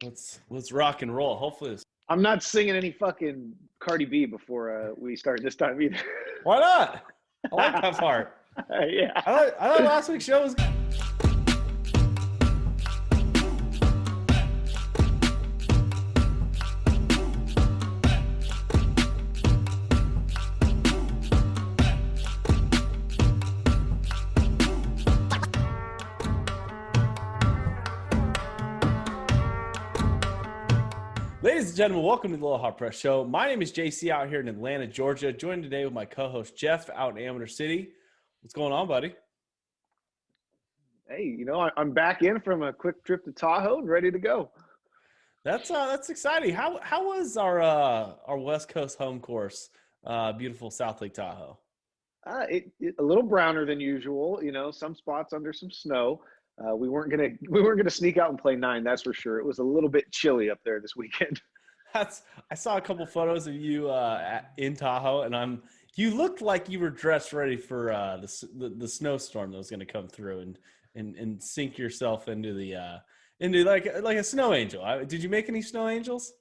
Let's rock and roll. Hopefully this. I'm not singing any fucking Cardi B before we start this time either. Why not? I like that part. Yeah. I thought last week's show was good. Ladies and gentlemen, welcome to the Little Hot Press Show. My name is JC out here in Atlanta, Georgia. Joined today with my co-host Jeff out in Amiter City. What's going on, buddy? Hey, I'm back in from a quick trip to Tahoe and ready to go. That's exciting. How was our West Coast home course? Beautiful South Lake Tahoe. A little browner than usual. Some spots under some snow. We weren't gonna sneak out and play 9. That's for sure. It was a little bit chilly up there this weekend. I saw a couple photos of you in Tahoe, and you looked like you were dressed ready for the snowstorm that was going to come through and sink yourself into like a snow angel. Did you make any snow angels?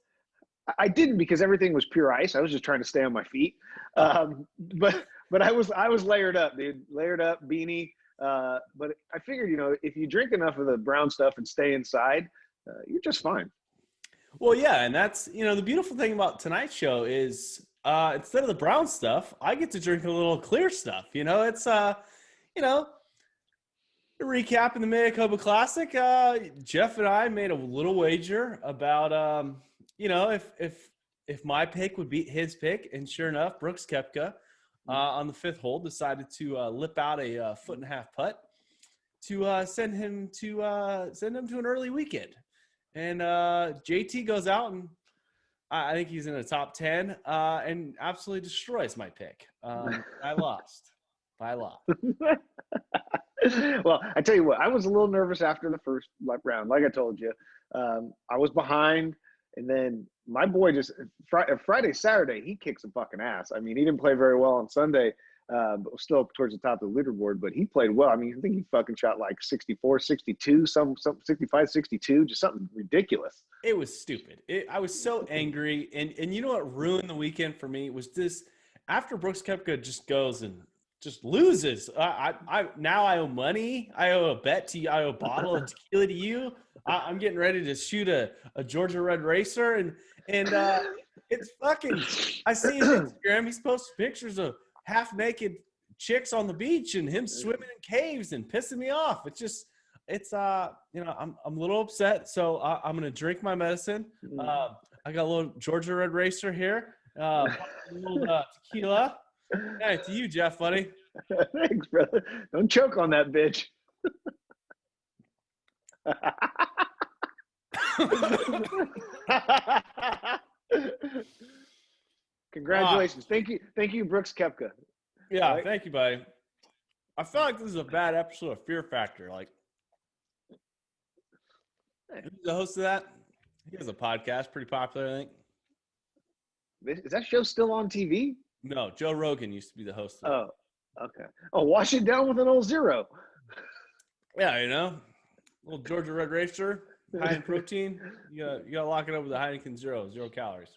I didn't, because everything was pure ice. I was just trying to stay on my feet. But I was layered up, dude. Layered up, beanie. But I figured, if you drink enough of the brown stuff and stay inside, you're just fine. Well, yeah, and that's, the beautiful thing about tonight's show is instead of the brown stuff, I get to drink a little clear stuff. It's, recapping the Mayakoba Classic. Jeff and I made a little wager about, if my pick would beat his pick, and sure enough, Brooks Koepka on the 5th hole decided to lip out a 1.5 putt to send him to an early weekend. And JT goes out, and I think he's in the top 10 and absolutely destroys my pick. I lost. Well, I tell you what, I was a little nervous after the first round. Like I told you, I was behind, and then my boy just Friday, Saturday, he kicked some fucking ass. I mean, he didn't play very well on Sunday, but was still up towards the top of the leaderboard. But he played well. I mean, I think he fucking shot like 64, 62, some 65, 62, just something ridiculous. It was stupid. I was so angry, and you know what ruined the weekend for me was this: after Brooks Koepka just goes and just loses. Now I owe money. I owe a bet to you. I owe a bottle of tequila to you. I'm getting ready to shoot a Georgia Red Racer, and it's fucking. I see his Instagram. He's posted pictures of half-naked chicks on the beach and him swimming in caves and pissing me off. I'm a little upset, so I'm gonna drink my medicine. I got a little Georgia Red Racer here. A little tequila. Hey, to you, Jeff, buddy. Thanks, brother. Don't choke on that bitch. Congratulations. Thank you, Brooks Koepka. Yeah, right? Thank you, buddy. I feel like this is a bad episode of Fear Factor. Like, who's the host of that? He has a podcast, pretty popular, I think. Is that show still on TV? No, Joe Rogan used to be the host of it. Oh, okay. Oh, wash it down with an old zero. Yeah, little Georgia Red Racer, high in protein. You gotta lock it up with the Heineken zero calories.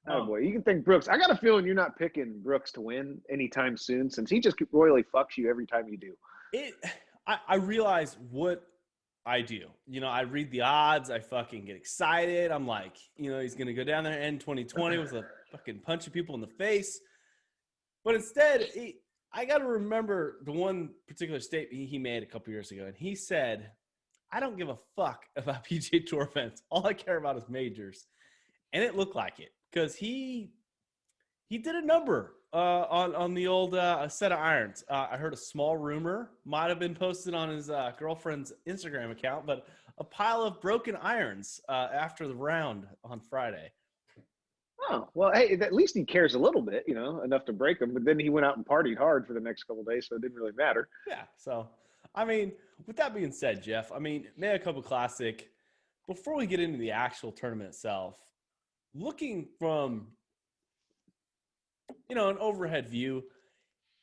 Oh boy, you can thank Brooks. I got a feeling you're not picking Brooks to win anytime soon, since he just royally fucks you every time you do. I realize what I do. I read the odds. I fucking get excited. I'm like, he's gonna go down there end 2020 with a fucking punching people in the face. But instead, I got to remember the one particular statement he made a couple years ago, and he said, "I don't give a fuck about PGA Tour events. All I care about is majors," and it looked like it, because he did a number on the old set of irons. I heard a small rumor might have been posted on his girlfriend's Instagram account, but a pile of broken irons after the round on Friday. Oh, well, hey, at least he cares a little bit, enough to break them. But then he went out and partied hard for the next couple of days, so it didn't really matter. Yeah. So, with that being said, Jeff, Mayakoba Classic, before we get into the actual tournament itself, looking from, an overhead view,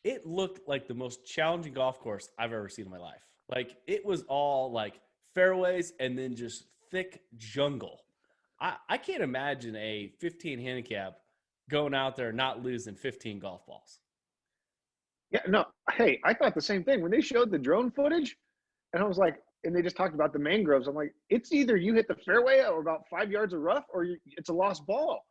it looked like the most challenging golf course I've ever seen in my life. Like, it was all like fairways and then just thick jungle. I can't imagine a 15 handicap going out there not losing 15 golf balls. Yeah, no, hey, I thought the same thing when they showed the drone footage, and I was like, and they just talked about the mangroves. I'm like, it's either you hit the fairway or about 5 yards of rough, or it's a lost ball.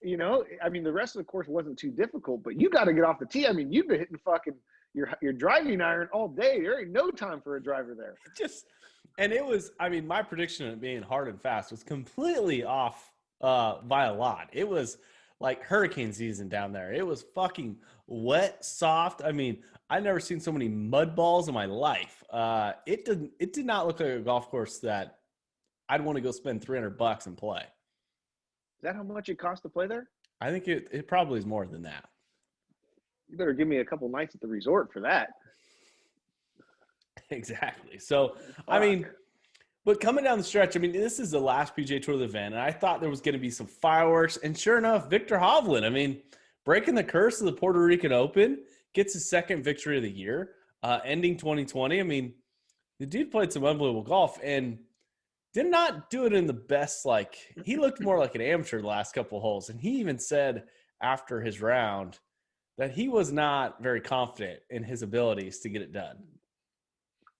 You know, I mean, the rest of the course wasn't too difficult, but you got to get off the tee. I mean, you've been hitting fucking your driving iron all day. There ain't no time for a driver there. And it was, I mean, my prediction of it being hard and fast was completely off by a lot. It was like hurricane season down there. It was fucking wet, soft. I mean, I've never seen so many mud balls in my life. It did not look like a golf course that I'd want to go spend $300 and play. Is that how much it costs to play there? I think it probably is more than that. You better give me a couple nights at the resort for that. Exactly. So, Fuck. I mean, but coming down the stretch, I mean, this is the last PGA Tour event, and I thought there was going to be some fireworks. And sure enough, Victor Hovland, I mean, breaking the curse of the Puerto Rican Open, gets his second victory of the year, ending 2020. I mean, the dude played some unbelievable golf and did not do it in the best. Like, he looked more like an amateur the last couple of holes. And he even said after his round that he was not very confident in his abilities to get it done.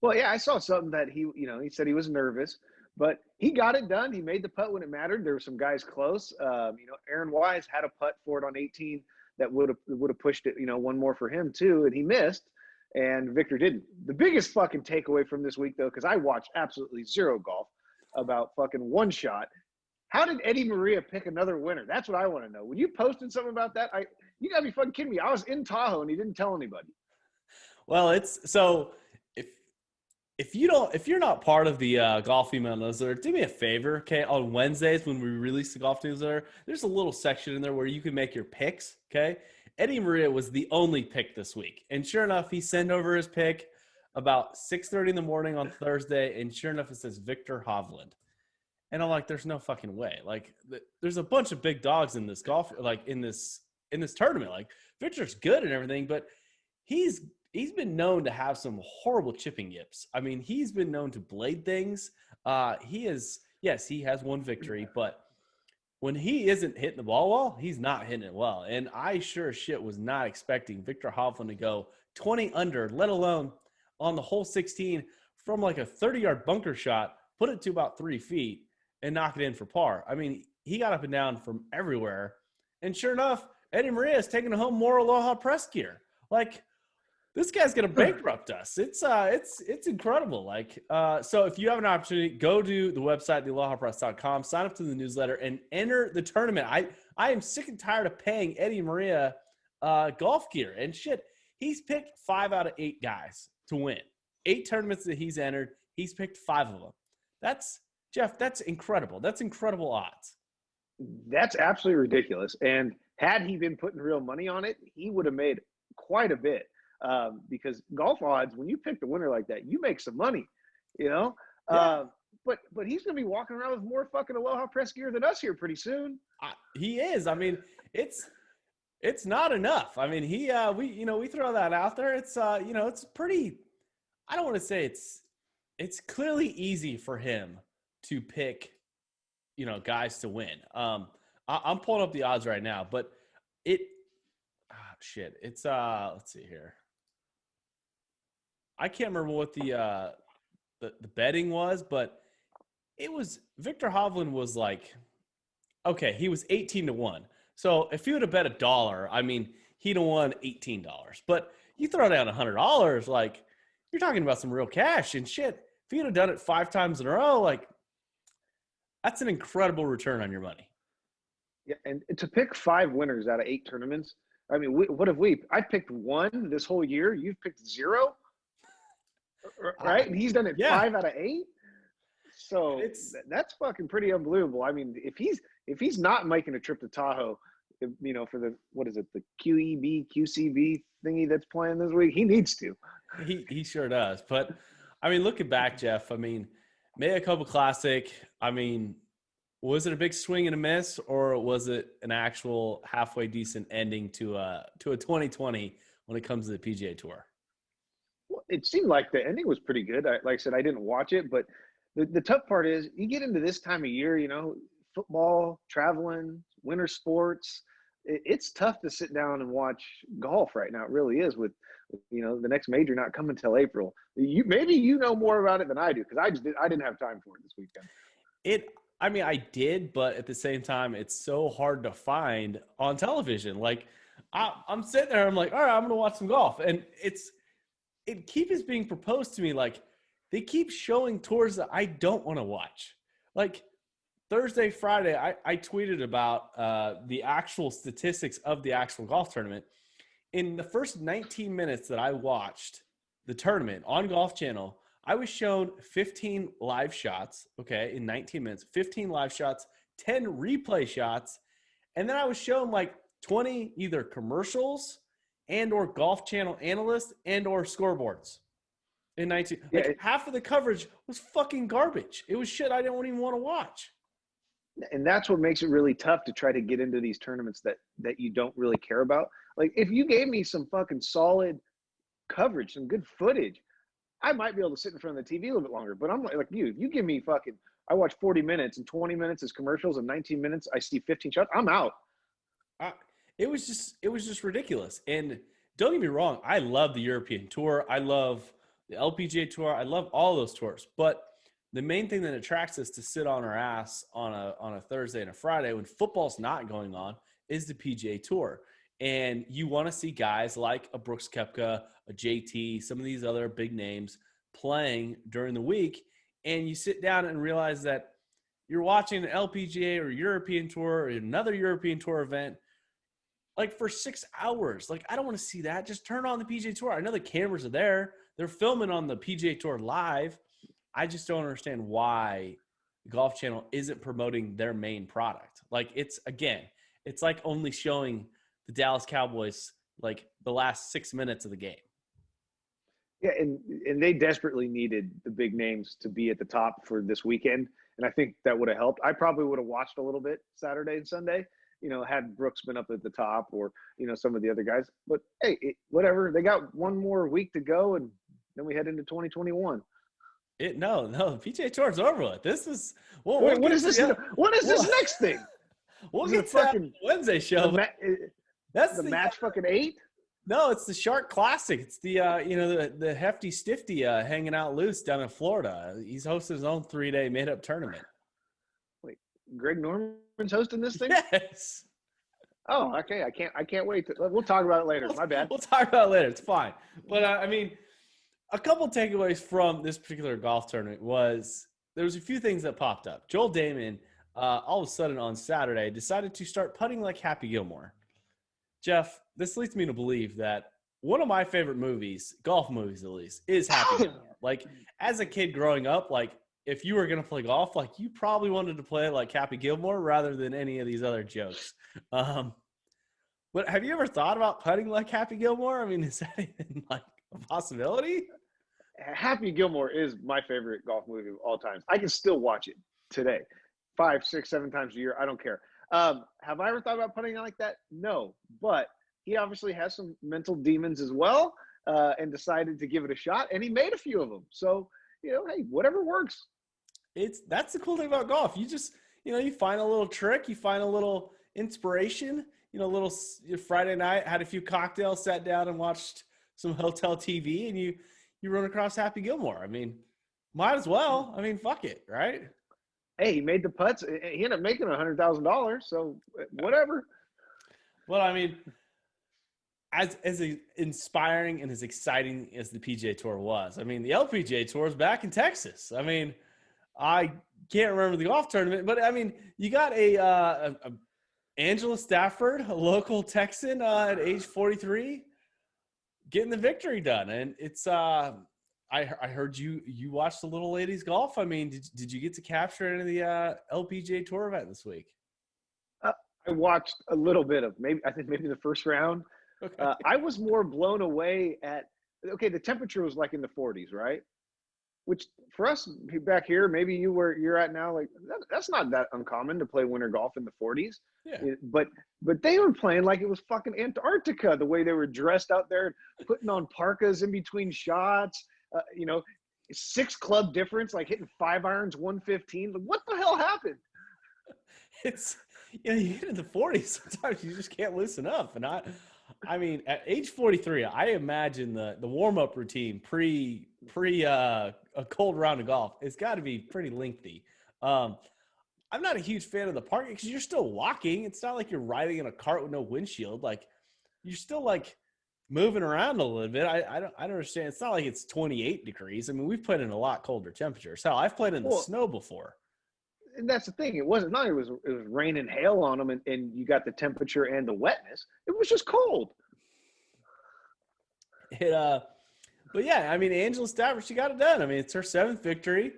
Well, yeah, I saw something that he said he was nervous, but he got it done. He made the putt when it mattered. There were some guys close. Aaron Wise had a putt for it on 18 that would have pushed it, one more for him too, and he missed, and Victor didn't. The biggest fucking takeaway from this week, though, because I watched absolutely zero golf, about fucking one shot. How did Eddie Maria pick another winner? That's what I want to know. When you posted something about that, you gotta be fucking kidding me. I was in Tahoe and he didn't tell anybody. Well, it's so if you're not part of the golf email newsletter, do me a favor, okay? On Wednesdays when we release the golf newsletter, there's a little section in there where you can make your picks, okay? Eddie Maria was the only pick this week, and sure enough, he sent over his pick about 6:30 in the morning on Thursday, and sure enough, it says Victor Hovland. And I'm like, there's no fucking way. Like, there's a bunch of big dogs in this golf, like in this tournament. Like, Victor's good and everything, but he's been known to have some horrible chipping yips. I mean, he's been known to blade things. He has one victory, but when he isn't hitting the ball well, he's not hitting it well. And I sure as shit was not expecting Victor Hovland to go 20 under, let alone on the hole 16 from like a 30-yard bunker shot, put it to about 3 feet, and knock it in for par. I mean, he got up and down from everywhere. And sure enough, Eddie Maria is taking home more Aloha Press gear. Like, this guy's going to bankrupt us. It's incredible. Like, so if you have an opportunity, go to the website, thealohapress.com, sign up to the newsletter, and enter the tournament. I am sick and tired of paying Eddie Maria golf gear. And shit, he's picked 5 out of 8 guys to win. 8 tournaments that he's entered, he's picked 5 of them. That's incredible. That's incredible odds. That's absolutely ridiculous. And had he been putting real money on it, he would have made quite a bit. Because golf odds, when you pick the winner like that, you make some money, Yeah. But he's going to be walking around with more fucking Aloha Press gear than us here pretty soon. He is. I mean, it's not enough. I mean, we throw that out there. It's it's pretty. I don't want to say it's clearly easy for him to pick, guys to win. I'm pulling up the odds right now, but shit. It's let's see here. I can't remember what the betting was, but it was Victor Hovland was like, okay, he was 18-1. So if he would have bet $1, I mean, he'd have won $18. But you throw down $100, like, you're talking about some real cash and shit. If he'd have done it 5 times in a row, like, that's an incredible return on your money. Yeah, and to pick 5 winners out of 8 tournaments, I mean, what have we? I picked 1 this whole year. You've picked 0, right? And he's done it 5 out of 8. So that's fucking pretty unbelievable. I mean, if he's not making a trip to Tahoe, for the the QCB thingy that's playing this week, he needs to. He sure does. But I mean, looking back, Jeff, I mean, Mayakoba Classic, I mean, was it a big swing and a miss, or was it an actual halfway decent ending to a 2020 when it comes to the PGA Tour? Well, it seemed like the ending was pretty good. Like I said, I didn't watch it, but the tough part is you get into this time of year, you know, football, traveling, winter sports. It's tough to sit down and watch golf right now. It really is, with you know the next major not coming till April. Maybe you know more about it than I do, because I didn't have time for it this weekend. I mean, I did, but at the same time, it's so hard to find on television. Like, I'm sitting there, I'm like, all right, I'm gonna watch some golf, and it keeps being proposed to me like they keep showing tours that I don't want to watch. Like Thursday, Friday, I tweeted about the actual statistics of the actual golf tournament. In the first 19 minutes that I watched the tournament on Golf Channel, I was shown 15 live shots, okay, in 19 minutes, 15 live shots, 10 replay shots, and then I was shown like 20 either commercials and or Golf Channel analysts and or scoreboards in 19. Like half of the coverage was fucking garbage. It was shit I didn't even want to watch. And that's what makes it really tough to try to get into these tournaments that you don't really care about. Like, if you gave me some fucking solid coverage, some good footage, I might be able to sit in front of the TV a little bit longer. But I'm like you give me fucking, I watch 40 minutes and 20 minutes is commercials and 19 minutes I see 15 shots, I'm out. It was just ridiculous. And don't get me wrong, I love the European Tour. I love the LPGA Tour. I love all those tours. But the main thing that attracts us to sit on our ass on a Thursday and a Friday when football's not going on is the PGA Tour. And you want to see guys like a Brooks Koepka, a JT, some of these other big names playing during the week. And you sit down and realize that you're watching an LPGA or European Tour or another European Tour event like for 6 hours. Like, I don't want to see that. Just turn on the PGA Tour. I know the cameras are there. They're filming on the PGA Tour live. I just don't understand why the Golf Channel isn't promoting their main product. Like, it's like only showing the Dallas Cowboys like the last 6 minutes of the game. Yeah, and they desperately needed the big names to be at the top for this weekend, and I think that would have helped. I probably would have watched a little bit Saturday and Sunday, you know, had Brooks been up at the top, or you know, some of the other guys. But hey, whatever. They got one more week to go, and then we head into 2021. No, the PGA Tour's over with. This is what is this? What is this next thing? We'll get to that Wednesday show. That's the match fucking 8. No, it's the Shark Classic. It's the the hefty stifty hanging out loose down in Florida. He's hosting his own 3-day made-up tournament. Wait, Greg Norman's hosting this thing? Yes. Oh, okay. I can't wait. We'll talk about it later. My bad. We'll talk about it later. It's fine. But I mean, a couple takeaways from this particular golf tournament was there was a few things that popped up. Joel Damon, all of a sudden on Saturday, decided to start putting like Happy Gilmore. Jeff, this leads me to believe that one of my favorite movies, golf movies at least, is Happy Gilmore. Like, as a kid growing up, like, if you were going to play golf, like, you probably wanted to play it like Happy Gilmore rather than any of these other jokes. But have you ever thought about putting like Happy Gilmore? I mean, is that even like a possibility? Happy Gilmore is my favorite golf movie of all times. I can still watch it today, 5, 6, 7 times a year. I don't care. Have I ever thought about putting it like that? No, but he obviously has some mental demons as well, and decided to give it a shot, and he made a few of them. So, you know, hey, whatever works. That's the cool thing about golf. You just, you find a little trick, you find a little inspiration, a little Friday night, had a few cocktails, sat down and watched some hotel TV, and you run across Happy Gilmore. I mean, might as well. I mean, fuck it, right? Hey, he made the putts. He ended up making $100,000. So whatever. Well, I mean, as inspiring and as exciting as the PGA Tour was, I mean, the LPGA Tour is back in Texas. I mean, I can't remember the golf tournament, but I mean, you got a Angela Stafford, a local Texan at age 43, getting the victory done, and it's I heard you watched the little ladies golf. I mean, did you get to capture any of the LPGA Tour event this week? I watched a little bit of maybe the first round. Okay. I was more blown away at the temperature was like in the 40s, right? Which for us back here, maybe you're at now, like that's not that uncommon to play winter golf in the 40s. Yeah. But they were playing like it was fucking Antarctica, the way they were dressed out there, putting on parkas in between shots. 6 club difference, like hitting 5 irons, 115. Like, what the hell happened? It's, you hit in the 40s, sometimes you just can't loosen up. And I mean, at age 43, I imagine the warm up routine pre a cold round of golf, it's got to be pretty lengthy. Um, I'm not a huge fan of the parking because you're still walking. It's not like you're riding in a cart with no windshield. Like, you're still like moving around a little bit. I don't understand. It's not like it's 28 degrees. I mean, we've played in a lot colder temperatures. Hell, I've played in the Well, snow before. and that's the thing. It wasn't not. It was rain and hail on them, and you got the temperature and the wetness. It was just cold. It But yeah, I mean, Angela Stafford, she got it done. I mean, it's her 7th victory.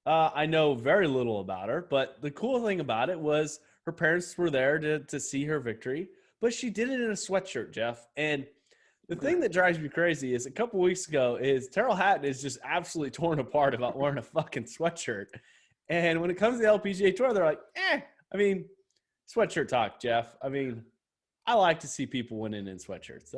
I know very little about her, but the cool thing about it was her parents were there to see her victory, but she did it in a sweatshirt, Jeff. And the thing that drives me crazy is a couple weeks ago is Terrell Hatton is just absolutely torn apart about wearing a fucking sweatshirt. And when it comes to the LPGA Tour, they're like, I mean, sweatshirt talk, Jeff. I mean, I like to see people winning in sweatshirts.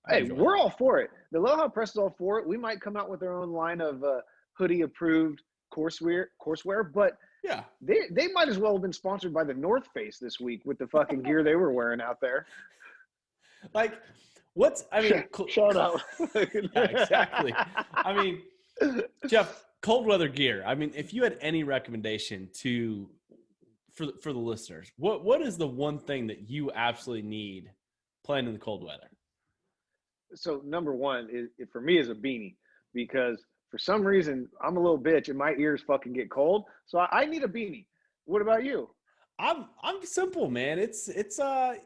Hey, we're all for it. The Aloha Press is all for it. We might come out with our own line of hoodie approved courseware, but yeah, they might as well have been sponsored by the North Face this week with the fucking gear they were wearing out there. Like, shout out. Yeah, exactly. I mean, Jeff, cold weather gear. I mean, if you had any recommendation for the listeners, what is the one thing that you absolutely need playing in the cold weather? So number one is for me is a beanie, because for some reason I'm a little bitch and my ears fucking get cold. So I need a beanie. What about you? I'm simple, man. It's I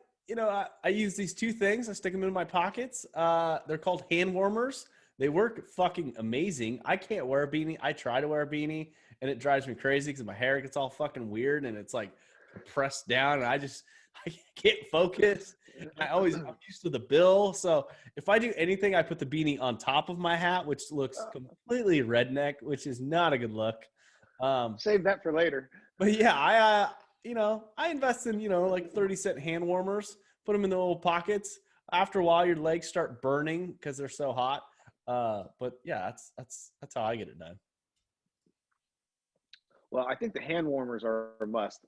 use these 2 things. I stick them in my pockets. They're called hand warmers. They work fucking amazing. I can't wear a beanie. I try to wear a beanie and it drives me crazy because my hair gets all fucking weird and it's like pressed down and I can't focus. I'm used to the bill. So if I do anything, I put the beanie on top of my hat, which looks completely redneck, which is not a good look. Save that for later. But yeah, I invest in, like 30-cent hand warmers, put them in the little pockets. After a while, your legs start burning because they're so hot. But yeah, that's how I get it done. Well, I think the hand warmers are a must.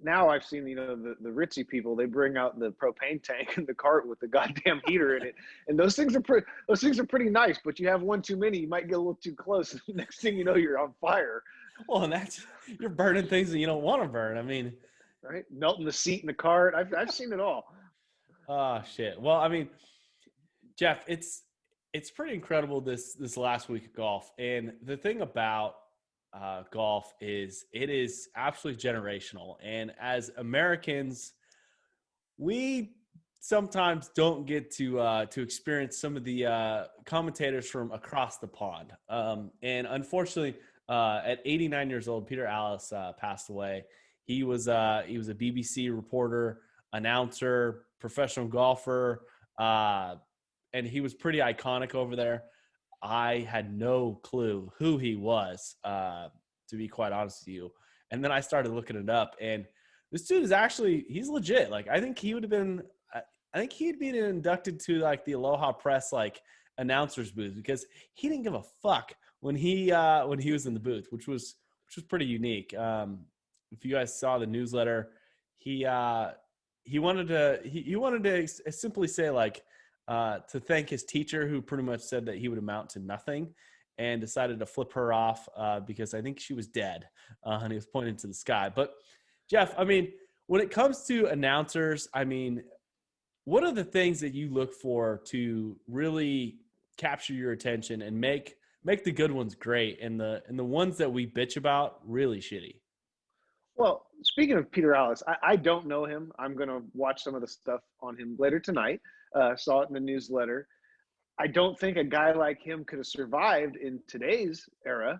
Now I've seen, the ritzy people, they bring out the propane tank in the cart with the goddamn heater in it. And those things are pretty nice, but you have one too many, you might get a little too close. Next thing you know, you're on fire. Well, and you're burning things that you don't want to burn. I mean, right? Melting the seat in the cart. I've seen it all. Oh shit. Well, I mean, Jeff, it's pretty incredible this last week of golf. And the thing about golf is it is absolutely generational. And as Americans, we sometimes don't get to experience some of the commentators from across the pond. And unfortunately, at 89 years old, Peter Allis passed away. He was a BBC reporter, announcer, professional golfer, and he was pretty iconic over there. I had no clue who he was, to be quite honest with you. And then I started looking it up, and this dude he's legit. Like, I think he'd been inducted to like the Aloha Press, like, announcers booth, because he didn't give a fuck when he was in the booth, which was pretty unique. If you guys saw the newsletter, he wanted to simply say, like, to thank his teacher, who pretty much said that he would amount to nothing, and decided to flip her off because I think she was dead, and he was pointing to the sky. But Jeff, I mean, when it comes to announcers, I mean, what are the things that you look for to really capture your attention and make the good ones great and the ones that we bitch about really shitty? Well, speaking of Peter Allis, I don't know him. I'm going to watch some of the stuff on him later tonight. Saw it in the newsletter. I don't think a guy like him could have survived in today's era,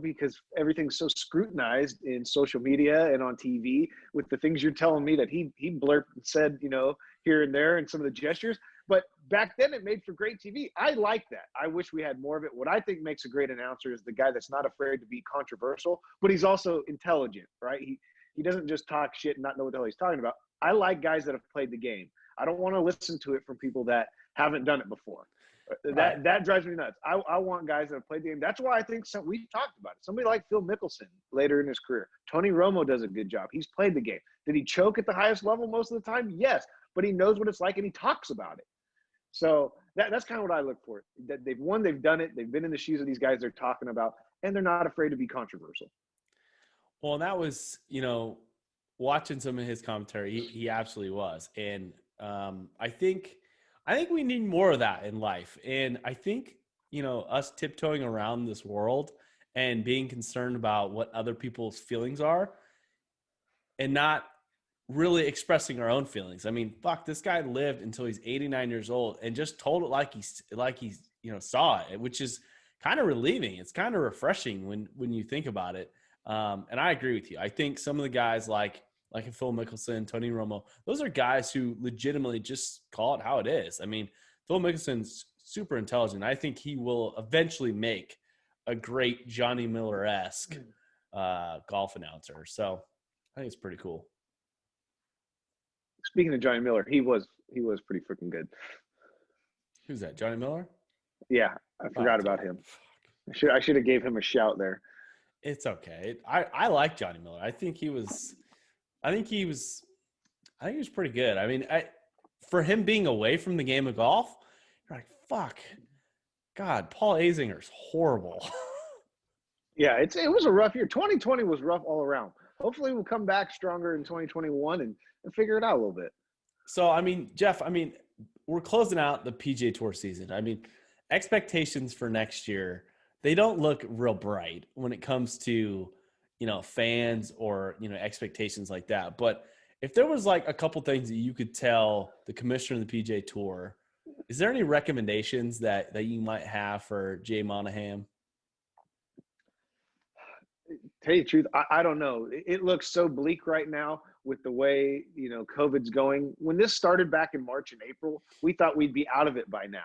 because everything's so scrutinized in social media and on TV with the things you're telling me that he blurted and said, here and there, and some of the gestures. But back then it made for great TV. I like that. I wish we had more of it. What I think makes a great announcer is the guy that's not afraid to be controversial, but he's also intelligent, right? He doesn't just talk shit and not know what the hell he's talking about. I like guys that have played the game. I don't want to listen to it from people that haven't done it before. Right. That drives me nuts. I want guys that have played the game. That's why I think we've talked about it. Somebody like Phil Mickelson later in his career. Tony Romo does a good job. He's played the game. Did he choke at the highest level most of the time? Yes, but he knows what it's like and he talks about it. So that's kind of what I look for. That they've won, they've done it, they've been in the shoes of these guys they're talking about, and they're not afraid to be controversial. Well, and that was, watching some of his commentary, he absolutely was. And I think we need more of that in life. And I think, us tiptoeing around this world and being concerned about what other people's feelings are and not really expressing our own feelings. I mean, fuck, this guy lived until he's 89 years old and just told it like he's saw it, which is kind of relieving. It's kind of refreshing when you think about it. And I agree with you. I think some of the guys like Phil Mickelson, Tony Romo, those are guys who legitimately just call it how it is. I mean, Phil Mickelson's super intelligent. I think he will eventually make a great Johnny Miller-esque golf announcer. So I think it's pretty cool. Speaking of Johnny Miller, he was pretty freaking good. Who's that? Johnny Miller? Yeah, I forgot about him. I should have gave him a shout there. It's okay. I like Johnny Miller. I think he was pretty good. I mean, for him being away from the game of golf, you're like, fuck, God, Paul Azinger's horrible. Yeah, it was a rough year. 2020 was rough all around. Hopefully we'll come back stronger in 2021 and figure it out a little bit. So, I mean, Jeff, we're closing out the PGA Tour season. I mean, expectations for next year, they don't look real bright when it comes to, fans or, expectations like that. But if there was like a couple things that you could tell the commissioner of the PGA Tour, is there any recommendations that you might have for Jay Monahan? Tell you the truth, I don't know. It looks so bleak right now with the way, COVID's going. When this started back in March and April, we thought we'd be out of it by now.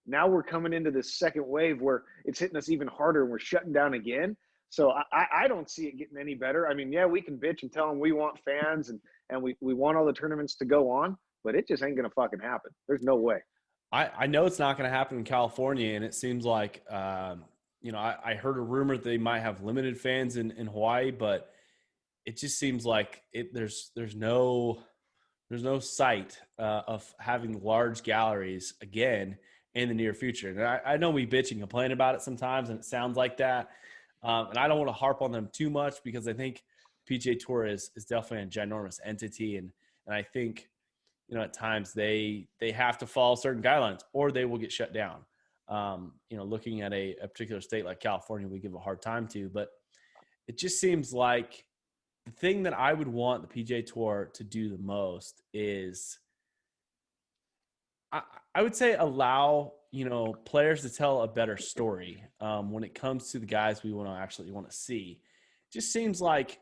Now we're coming into this second wave where it's hitting us even harder and we're shutting down again. So I don't see it getting any better. I mean, yeah, we can bitch and tell them we want fans and we want all the tournaments to go on, but it just ain't going to fucking happen. There's no way. I know it's not going to happen in California, and it seems like I heard a rumor that they might have limited fans in Hawaii, but it just seems like there's no sight of having large galleries again in the near future. And I know we bitch and complain about it sometimes, and it sounds like that. And I don't want to harp on them too much because I think PGA Tour is definitely a ginormous entity, and I think at times they have to follow certain guidelines or they will get shut down. Looking at a particular state like California, we give a hard time to, but it just seems like the thing that I would want the PGA Tour to do the most is I would say allow, players to tell a better story when it comes to the guys we actually want to see. It just seems like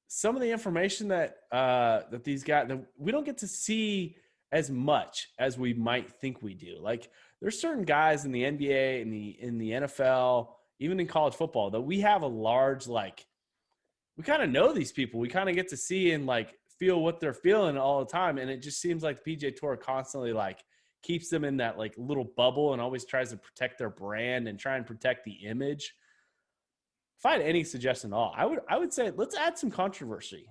some of the information that these guys that we don't get to see as much as we might think we do. Like there's certain guys in the NBA, in the NFL, even in college football that we have a large, we kind of know these people. We kind of get to see and feel what they're feeling all the time. And it just seems like the PGA Tour constantly keeps them in that little bubble and always tries to protect their brand and try and protect the image. If I had any suggestion at all, I would say let's add some controversy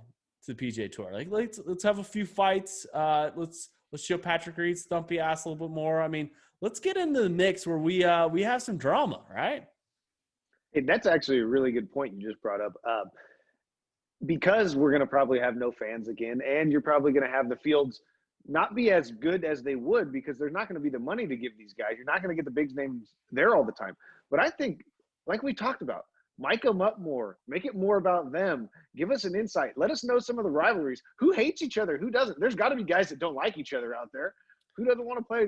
to the PGA Tour. Let's have a few fights. Let's show Patrick Reed's stumpy ass a little bit more. I mean, let's get into the mix where we have some drama, right? Hey, that's actually a really good point you just brought up. Because we're going to probably have no fans again, and you're probably going to have the fields not be as good as they would because there's not going to be the money to give these guys. You're not going to get the big names there all the time. But I think, like we talked about, mic them up more, make it more about them, give us an insight, let us know some of the rivalries. Who hates each other? Who doesn't? There's got to be guys that don't like each other out there. Who doesn't want to play?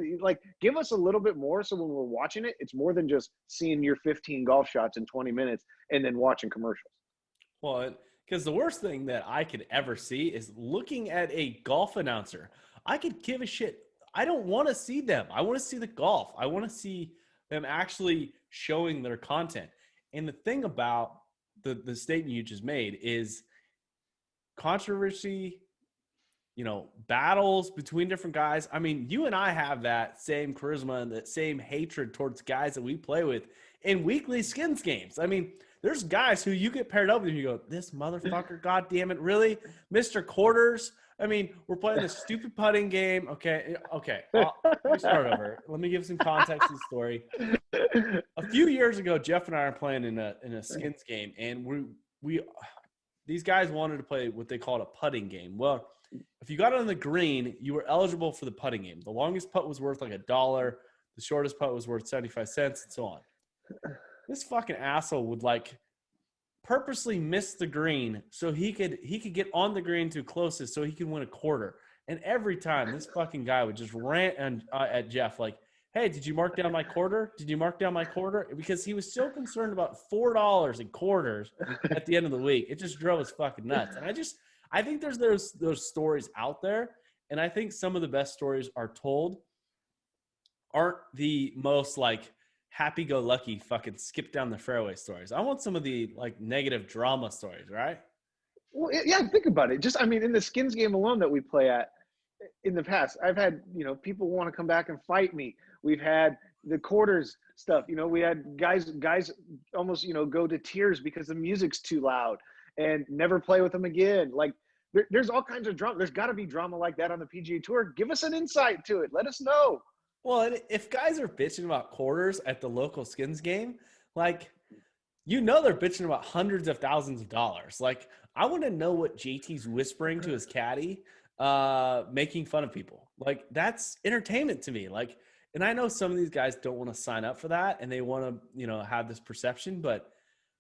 Give us a little bit more so when we're watching it, it's more than just seeing your 15 golf shots in 20 minutes and then watching commercials. Well, because the worst thing that I could ever see is looking at a golf announcer. I could give a shit. I don't want to see them. I want to see the golf. I want to see them actually showing their content. And the thing about the statement you just made is controversy battles between different guys. I mean, you and I have that same charisma and that same hatred towards guys that we play with in weekly skins games. I mean, there's guys who you get paired up with and you go, this motherfucker, God damn it, really? Mr. Quarters? I mean, we're playing this stupid putting game. Okay. Let me start over. Let me give some context to the story. A few years ago, Jeff and I are playing in a skins game, and these guys wanted to play what they called a putting game. Well, if you got on the green, you were eligible for the putting game. The longest putt was worth like $1. The shortest putt was worth 75 cents, and so on. This fucking asshole would like purposely miss the green so he could get on the green to closest so he could win a quarter. And every time this fucking guy would just rant at Jeff like, hey, did you mark down my quarter? Did you mark down my quarter? Because he was so concerned about $4 in quarters at the end of the week. It just drove us fucking nuts. And I think there's those stories out there. And I think some of the best stories aren't the most like happy-go-lucky fucking skip down the fairway stories. I want some of the like negative drama stories, right? Well, yeah, think about it. Just, I mean, in the skins game alone that we play at in the past, I've had, people want to come back and fight me. We've had the quarters stuff. We had guys almost, go to tears because the music's too loud and never play with them again. Like there's all kinds of drama. There's got to be drama like that on the PGA Tour. Give us an insight to it. Let us know. Well, if guys are bitching about quarters at the local skins game, like, they're bitching about hundreds of thousands of dollars. Like, I want to know what JT's whispering to his caddy, making fun of people. Like, that's entertainment to me. Like, and I know some of these guys don't want to sign up for that and they want to, have this perception, but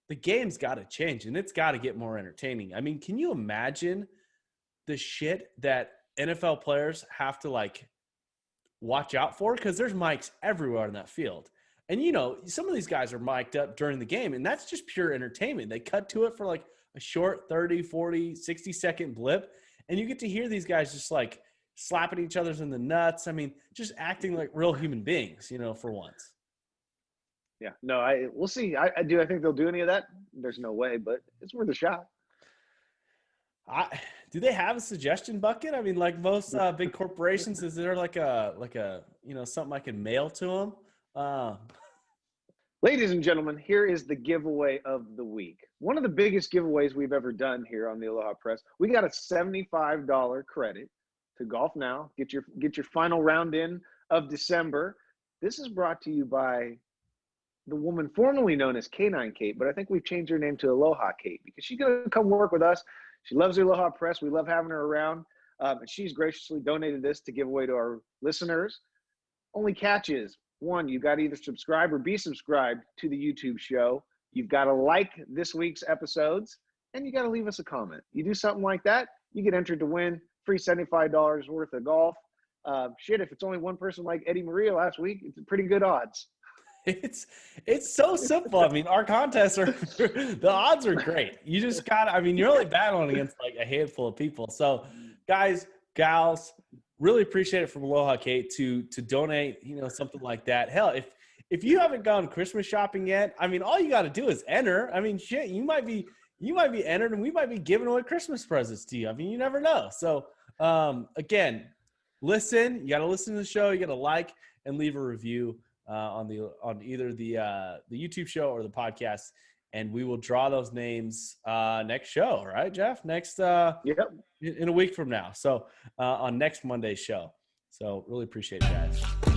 the game's got to change and it's got to get more entertaining. I mean, can you imagine the shit that NFL players have to like watch out for? Because there's mics everywhere in that field. And, some of these guys are mic'd up during the game, and that's just pure entertainment. They cut to it for like a short 30, 40, 60-second blip, and you get to hear these guys just like slapping each other's in the nuts. I mean, just acting like real human beings, for once. Yeah, no, we'll see. I think they'll do any of that? There's no way, but it's worth a shot. Do they have a suggestion bucket? I mean, like most big corporations, is there like a something I can mail to them? Ladies and gentlemen, here is the giveaway of the week. One of the biggest giveaways we've ever done here on the Aloha Press. We got a $75 credit to Golf Now. Get your final round in of December. This is brought to you by the woman formerly known as K9 Kate, but I think we've changed her name to Aloha Kate because she's going to come work with us. She loves the Aloha Press. We love having her around. And she's graciously donated this to give away to our listeners. Only catch is, one, you got to either subscribe or be subscribed to the YouTube show. You've got to like this week's episodes, and you got to leave us a comment. You do something like that, you get entered to win free $75 worth of golf. If it's only one person like Eddie Maria last week, it's pretty good odds. It's so simple. I mean, our contests are the odds are great. You just you're only battling against like a handful of people. So guys, gals, really appreciate it from Aloha Kate to donate, something like that. Hell, if you haven't gone Christmas shopping yet, I mean, all you got to do is enter. I mean, shit, you might be entered and we might be giving away Christmas presents to you. I mean, you never know. So again, you got to listen to the show. You got to like and leave a review on either the YouTube show or the podcast, and we will draw those names next show, right, Jeff? Next in a week from now. So on next Monday's show. So really appreciate it, guys.